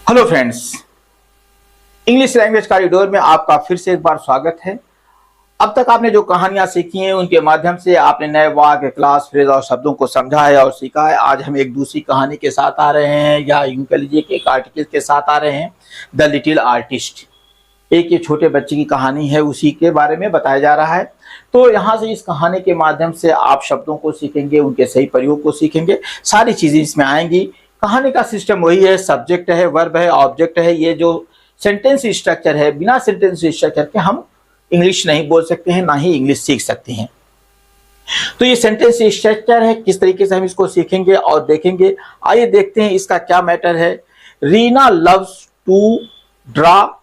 Hello friends, English language corridor में आपका फिर से एक बार स्वागत है। अब तक आपने जो कहानियां सीखी हैं उनके माध्यम से आपने नए वाक्य, क्लास, फ्रेज और शब्दों को समझा है और सीखा है। आज हम एक दूसरी कहानी के साथ आ रहे हैं, या यूं कह लीजिए कि एक आर्टिकल के साथ आ रहे हैं, द लिटिल आर्टिस्ट। एक ये छोटे बच्चे की कहानी है, उसी के बारे में बताया जा रहा है। तो यहाँ से इस कहानी के माध्यम से आप शब्दों को सीखेंगे, उनके सही प्रयोग को सीखेंगे, सारी चीजें इसमें आएंगी। कहानी का सिस्टम वही है, सब्जेक्ट है, वर्ब है, ऑब्जेक्ट है। ये जो सेंटेंस स्ट्रक्चर है, बिना सेंटेंस स्ट्रक्चर के हम इंग्लिश नहीं बोल सकते हैं, ना ही इंग्लिश सीख सकते हैं। तो ये सेंटेंस स्ट्रक्चर है, किस तरीके से हम इसको सीखेंगे और देखेंगे। आइए देखते हैं इसका क्या मैटर है। रीना लव्स टू ड्रा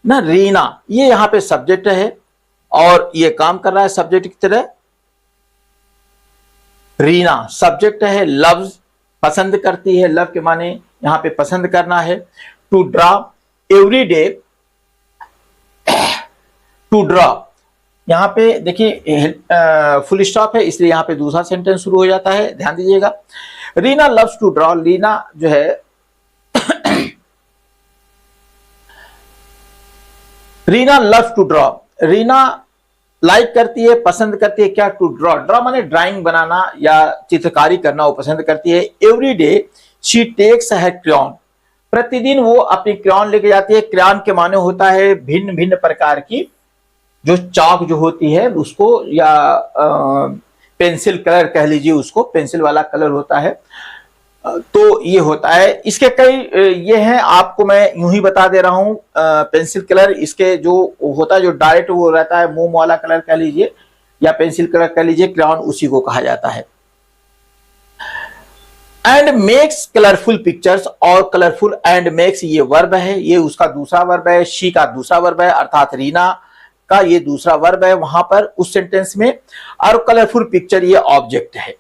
ना, रीना ये यहाँ पे सब्जेक्ट है और ये काम कर रहा है सब्जेक्ट की तरह। रीना सब्जेक्ट है, लव्स पसंद करती है, लव के माने यहां पे पसंद करना है। To draw every day, to draw यहां पे देखिए फुल स्टॉप है, इसलिए यहां पे दूसरा सेंटेंस शुरू हो जाता है, ध्यान दीजिएगा। Reena loves to draw, Reena जो है Reena loves to draw, Reena like करती है, पसंद करती है क्या? टू ड्रॉ, ड्रॉ माने ड्राइंग बनाना या चित्रकारी करना वो पसंद करती है। Every day she takes her crayon, प्रतिदिन वो अपनी क्रेयॉन लेके जाती है। क्रेयॉन के माने होता है भिन्न भिन्न प्रकार की जो चाक जो होती है उसको, या पेंसिल कलर कह लीजिए उसको, पेंसिल वाला कलर होता है। तो ये होता है, इसके कई ये हैं, आपको मैं यूं ही बता दे रहा हूं। पेंसिल कलर इसके जो होता है, जो डायरेक्ट वो रहता है, मोम वाला कलर कह लीजिए या पेंसिल कलर कह लीजिए, क्रेयॉन उसी को कहा जाता है। एंड मेक्स कलरफुल पिक्चर्स, और कलरफुल एंड मेक्स ये वर्ब है, ये उसका दूसरा वर्ब है, शी का दूसरा वर्ब है, अर्थात रीना का ये दूसरा वर्ब है वहां पर उस सेंटेंस में, और कलरफुल पिक्चर ये ऑब्जेक्ट है।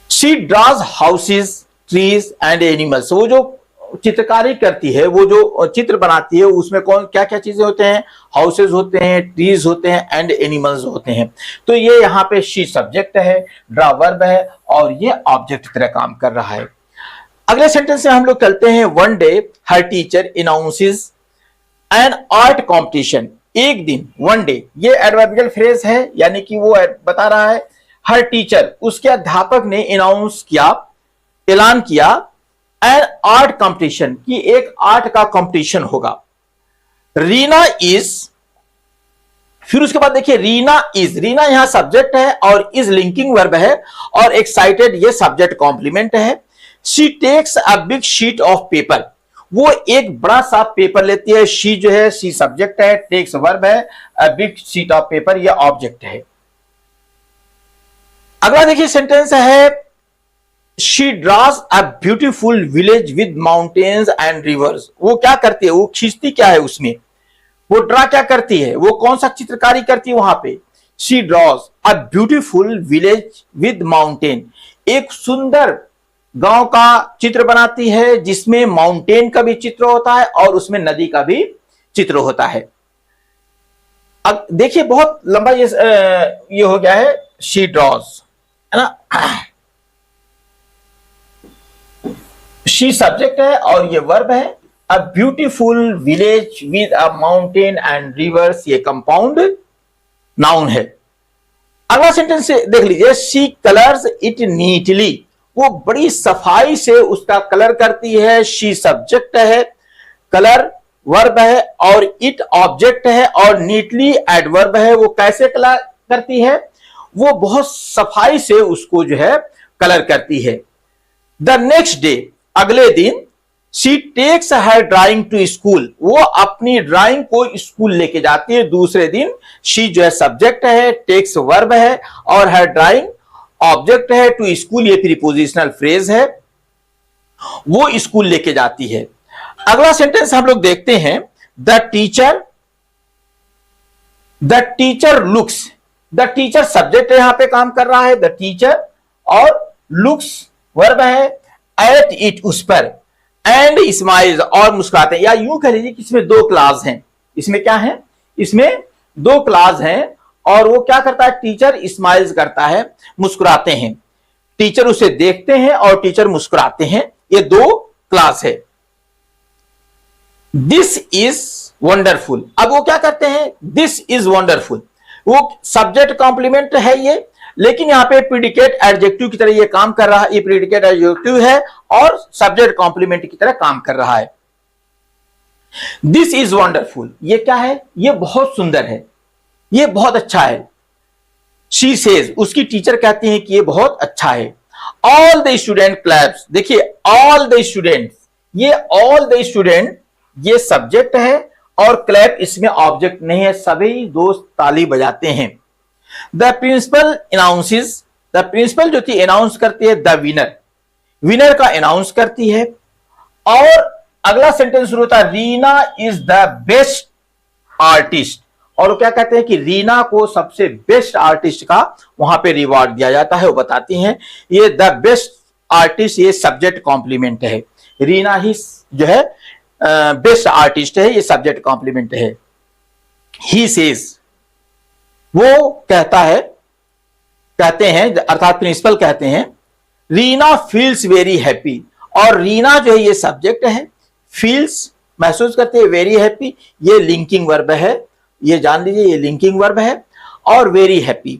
She draws houses, trees and animals, वो जो चित्रकारी करती है, वो जो चित्र बनाती है, उसमें कौन क्या क्या चीजें होते हैं? हाउसेज होते हैं, ट्रीज होते हैं एंड एनिमल्स होते हैं। तो ये यहाँ पे शी सब्जेक्ट है, ड्रा वर्ब है और ये ऑब्जेक्ट की तरह काम कर रहा है। अगले सेंटेंस में हम लोग चलते हैं। One day her teacher announces an art competition, एक दिन, वन डे ये एडवर्बियल फ्रेज है, यानी कि वो बता रहा है हर टीचर, उसके अध्यापक ने अनाउंस किया, ऐलान किया, एन आर्ट कंपटीशन की एक आर्ट का कंपटीशन होगा। रीना इज, फिर उसके बाद देखिए रीना इज, रीना यहां सब्जेक्ट है और इज लिंकिंग वर्ब है, और एक्साइटेड ये सब्जेक्ट कॉम्प्लीमेंट है। She takes a big sheet of paper, वो एक बड़ा सा पेपर लेती है। शी जो है, शी सब्जेक्ट है, टेक्स वर्ब है, अ बिग शीट ऑफ पेपर ये ऑब्जेक्ट है। अगला देखिए सेंटेंस है, she draws a beautiful village with mountains and reverse, वो क्या करती है, वो खींचती क्या है उसमें, वो ड्रा क्या करती है, वो कौन सा चित्रकारी करती है वहां पे? She draws a beautiful village with mountain, एक सुंदर गांव का चित्र बनाती है जिसमें माउंटेन का भी चित्र होता है और उसमें नदी का भी चित्र होता है। अब देखिए बहुत लंबा ये हो गया है, शी ड्रॉज है ना, शी सब्जेक्ट है और ये वर्ब है। A beautiful village with a mountain and reverse ये कंपाउंड नाउन है। अगला सेंटेंस देख लीजिए, शी कलर्स इट नीटली, वो बड़ी सफाई से उसका कलर करती है। शी सब्जेक्ट है, कलर वर्ब है और इट ऑब्जेक्ट है, और नीटली एडवर्ब है। वो कैसे कलर करती है? वो बहुत सफाई से उसको जो है कलर करती है। द नेक्स्ट डे, अगले दिन, she takes her drawing to school, वो अपनी ड्राइंग को स्कूल लेके जाती है दूसरे दिन। शी जो है सब्जेक्ट है, टेक्स वर्ब है और हर ड्राइंग ऑब्जेक्ट है। टू स्कूल ये प्रीपोजिशनल फ्रेज है, वो स्कूल लेके जाती है। अगला सेंटेंस हम लोग देखते हैं, the teacher looks, the teacher subject यहां पे काम कर रहा है, द टीचर, और लुक्स वर्ब है, एट इट उस पर, एंड स्माइल्स और मुस्कुराते हैं। या यूं कह लीजिए कि इसमें दो क्लास हैं, इसमें क्या है, इसमें दो क्लास हैं, और वो क्या करता है, टीचर स्माइल्स करता है, मुस्कुराते हैं। टीचर उसे देखते हैं और टीचर मुस्कुराते हैं, ये दो क्लास है। दिस इज वंडरफुल, अब वो क्या करते हैं, दिस इज वंडरफुल, वो सब्जेक्ट कॉम्प्लीमेंट है ये, लेकिन यहां पे प्रीडिकेट एडजेक्टिव की तरह ये काम कर रहा है, ये प्रीडिकेट एडजेक्टिव है और सब्जेक्ट कॉम्प्लीमेंट की तरह काम कर रहा है। दिस इज वंडरफुल, ये क्या है, ये बहुत सुंदर है, ये बहुत अच्छा है। शी सेज, उसकी टीचर कहती हैं कि ये बहुत अच्छा है। ऑल द स्टूडेंट क्लैप्स, देखिए ऑल द स्टूडेंट, ये ऑल द स्टूडेंट ये सब्जेक्ट है और क्लैप इसमें ऑब्जेक्ट नहीं है, सभी दोस्त ताली बजाते हैं। The principal announces, the principal जो थी अनाउंस करती है द विनर, विनर का अनाउंस करती है। और अगला सेंटेंस शुरू होता है Reena is the best artist, और वो क्या कहते हैं कि रीना को सबसे बेस्ट आर्टिस्ट का वहां पे रिवॉर्ड दिया जाता है। वो बताती हैं ये द बेस्ट आर्टिस्ट ये सब्जेक्ट कॉम्प्लीमेंट है, रीना ही जो है बेस्ट आर्टिस्ट है, ये सब्जेक्ट कॉम्प्लीमेंट है। ही सेज, वो कहता है, कहते हैं अर्थात प्रिंसिपल कहते हैं रीना फील्स वेरी हैप्पी, और रीना जो है ये सब्जेक्ट है, फील्स महसूस करते हैं, वेरी हैप्पी ये लिंकिंग वर्ब है, ये जान लीजिए ये लिंकिंग वर्ब है। और वेरी हैप्पी,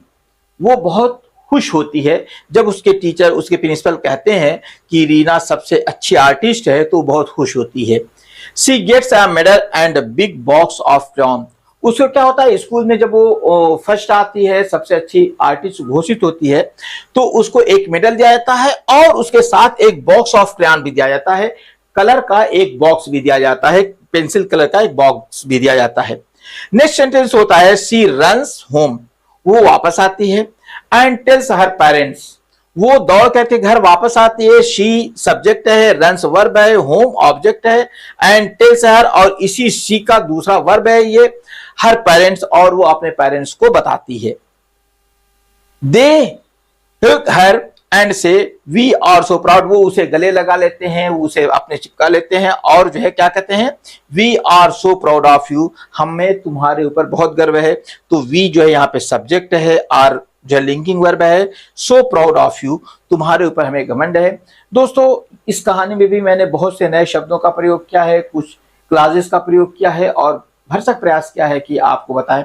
वो बहुत खुश होती है जब उसके टीचर उसके प्रिंसिपल कहते हैं कि रीना सबसे अच्छी आर्टिस्ट है, तो बहुत खुश होती है। She gets a medal and big box of crayon, उसको क्या होता है स्कूल में जब वो फर्स्ट आती है, सबसे अच्छी आर्टिस्ट घोषित होती है, तो उसको एक मेडल दिया जाता है और उसके साथ एक बॉक्स ऑफ क्रेयॉन भी दिया जाता है, कलर का एक बॉक्स भी दिया जाता है, पेंसिल कलर का एक बॉक्स भी दिया जाता है। नेक्स्ट सेंटेंस होता है शी रन्स होम, वो वापस आती है। एंड टेल्स हर पेरेंट्स, वो दौड़ करके घर वापस आती है। शी सब्जेक्ट है, रन्स वर्ब है, होम ऑब्जेक्ट है, एंड टेल्स हर और इसी शी का दूसरा वर्ब है ये हर पेरेंट्स, और वो अपने पेरेंट्स को बताती है। दे हग हर एंड से वी आर सो प्राउड, वो उसे गले लगा लेते हैं, उसे अपने चिपका लेते हैं और जो है क्या कहते हैं we are so proud of you, हमें तुम्हारे ऊपर बहुत गर्व है। तो वी जो है यहाँ पे सब्जेक्ट है, आर जो लिंकिंग वर्ब है, सो प्राउड ऑफ यू तुम्हारे ऊपर हमें घमंड है। दोस्तों इस कहानी में भी मैंने बहुत से नए शब्दों का प्रयोग किया है, कुछ क्लासेस का प्रयोग किया है और भरसक प्रयास किया है कि आपको बताएं।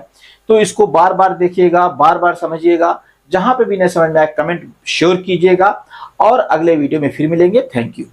तो इसको बार बार देखिएगा, बार बार समझिएगा, जहां पे भी नहीं समझ में आए कमेंट श्योर कीजिएगा और अगले वीडियो में फिर मिलेंगे। Thank you.